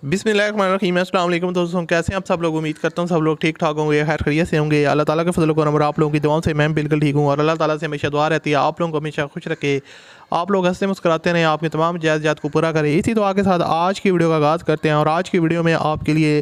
बिस्मिल्लाहिर्रहमानिर्रहीम। अस्सलाम वालेकुम दोस्तों, कैसे हैं आप सब लोग। उम्मीद करता हूँ सब लोग ठीक ठाक होंगे, खैर खैरियत से होंगे। अल्लाह ताला के फजल करम और आप लोगों की दुआओं से मैं बिल्कुल ठीक हूँ और अल्लाह ताला से हमेशा दुआ रहती है आप लोगों को हमेशा खुश रखे, आप लोग हंसते मुस्कुराते रहें, आपकी तमाम जायज़ात को पूरा करें। इसी दुआ के साथ आज की वीडियो का आगाज़ करते हैं और आज की वीडियो में आपके लिए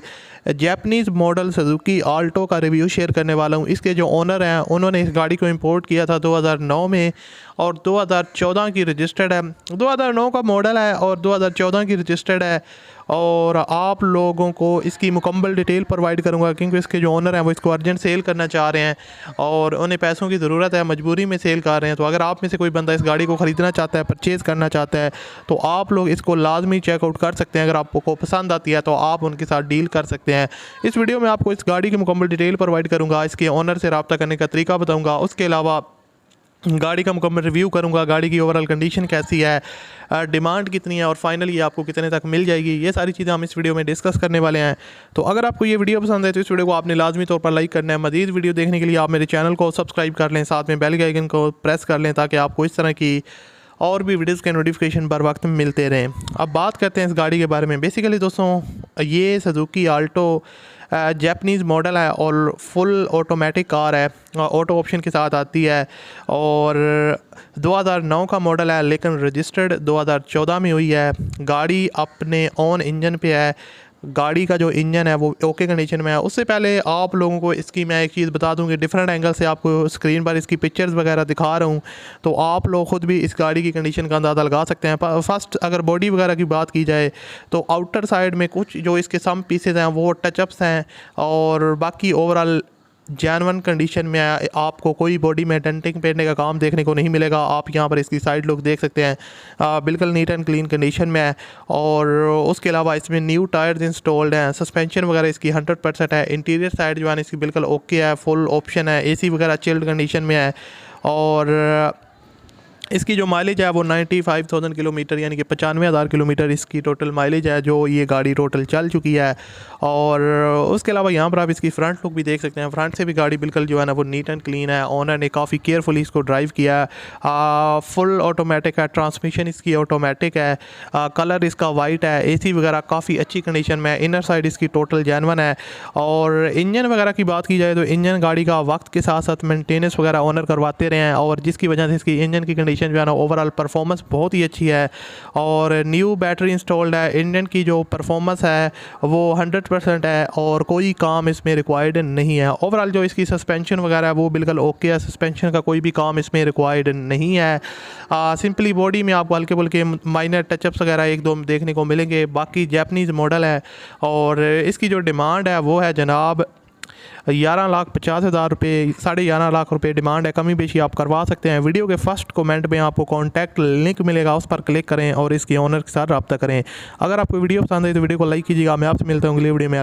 जैपनीज़ मॉडल सुजुकी आल्टो का रिव्यू शेयर करने वाला हूँ। इसके जो ओनर हैं उन्होंने इस गाड़ी को इंपोर्ट किया था 2009 में और 2014 की रजिस्टर्ड है। 2009 का मॉडल है और 2014 की रजिस्टर्ड है और आप लोगों को इसकी मुकम्मल डिटेल प्रोवाइड करूंगा क्योंकि इसके जो ओनर हैं वो इसको अर्जेंट सेल करना चाह रहे हैं और उन्हें पैसों की ज़रूरत है, मजबूरी में सेल कर रहे हैं। तो अगर आप में से कोई बंदा इस गाड़ी को ख़रीदना चाहता है, परचेज़ करना चाहता है, तो आप लोग इसको लाजमी चेकआउट कर सकते हैं। अगर आपको पसंद आती है तो आप उनके साथ डील कर सकते हैं। इस वीडियो में आपको इस गाड़ी की मुकम्मल डिटेल प्रोवाइड करूँगा, इसके ओनर से रब्ता करने का तरीका बताऊँगा, उसके अलावा गाड़ी का मुकम्मल रिव्यू करूंगा, गाड़ी की ओवरऑल कंडीशन कैसी है, डिमांड कितनी है और फाइनली आपको कितने तक मिल जाएगी। ये सारी चीज़ें हम इस वीडियो में डिस्कस करने वाले हैं। तो अगर आपको ये वीडियो पसंद है तो इस वीडियो को आपने लाजमी तौर पर लाइक करना है। मज़ीद वीडियो देखने के लिए आप मेरे चैनल को सब्सक्राइब कर लें, साथ में बेल के आइकन को प्रेस कर लें ताकि आपको इस तरह की और भी वीडियोज़ के नोटिफिकेशन बर वक्त मिलते रहें। अब बात करते हैं इस गाड़ी के बारे में। बेसिकली दोस्तों ये सुजुकी आल्टो जैपनीज़ मॉडल है और फुल ऑटोमेटिक कार है, ऑटो ऑप्शन के साथ आती है और 2009 का मॉडल है लेकिन रजिस्टर्ड 2014 में हुई है। गाड़ी अपने ऑन इंजन पे है, गाड़ी का जो इंजन है वो ओके कंडीशन में है। उससे पहले आप लोगों को इसकी मैं एक चीज़ बता दूं कि डिफरेंट एंगल से आपको स्क्रीन पर इसकी पिक्चर्स वगैरह दिखा रहा हूं तो आप लोग ख़ुद भी इस गाड़ी की कंडीशन का अंदाज़ा लगा सकते हैं। फर्स्ट अगर बॉडी वगैरह की बात की जाए तो आउटर साइड में कुछ जो इसके सम पीसेज हैं वो टचअप्स हैं और बाकी ओवरऑल जेन्युइन कंडीशन में है। आपको कोई बॉडी में डेंटिंग पेंटने का काम देखने को नहीं मिलेगा। आप यहाँ पर इसकी साइड लुक देख सकते हैं, बिल्कुल नीट एंड क्लीन कंडीशन में है और उसके अलावा इसमें न्यू टायर्स इंस्टॉल्ड हैं। सस्पेंशन वगैरह इसकी 100% है। इंटीरियर साइड जो है इसकी बिल्कुल ओके है, फुल ऑप्शन है। एसी वगैरह चिल्ड कंडीशन में है और इसकी जो माइलेज है वो 95,000 किलोमीटर यानी कि 95,000 किलोमीटर इसकी टोटल माइलेज है जो ये गाड़ी टोटल चल चुकी है। और उसके अलावा यहाँ पर आप इसकी फ्रंट लुक भी देख सकते हैं। फ्रंट से भी गाड़ी बिल्कुल जो है ना वो नीट एंड क्लीन है। ओनर ने काफ़ी केयरफुली इसको ड्राइव किया है। फुल ऑटोमेटिक है, ट्रांसमिशन इसकी ऑटोमेटिक है, कलर इसका वाइट है, एसी वगैरह काफ़ी अच्छी कंडीशन में है। इनर साइड इसकी टोटल जेन्युइन है और इंजन वगैरह की बात की जाए तो इंजन गाड़ी का वक्त के साथ साथ मेंटेनेंस वगैरह ओनर करवाते रहे हैं और जिसकी वजह से इसकी इंजन की कंडीशन जो है ना ओवरऑल परफॉर्मेंस बहुत ही अच्छी है। और न्यू बैटरी इंस्टॉल्ड है। इंजन की जो परफॉर्मेंस है वो 100% है और कोई काम इसमें रिक्वायर्ड नहीं है। ओवरऑल जो इसकी सस्पेंशन वगैरह है वो बिल्कुल ओके है, सस्पेंशन का कोई भी काम इसमें रिक्वायर्ड नहीं है। सिंपली बॉडी में आपको हल्के फुल्के माइनर टचअप्स वगैरह एक दो देखने को मिलेंगे। बाकी जैपनीज़ मॉडल है और इसकी जो डिमांड है वो है जनाब 11,50,000 रुपये, 11.5 लाख रुपये डिमांड है। कमी बेशी आप करवा सकते हैं। वीडियो के फर्स्ट कमेंट में आपको कॉन्टैक्ट लिंक मिलेगा, उस पर क्लिक करें और इसके ओनर के साथ रब्ता करें। अगर आपको वीडियो पसंद है तो वीडियो को लाइक कीजिएगा। मैं आपसे मिलता हूँ अगली वीडियो में।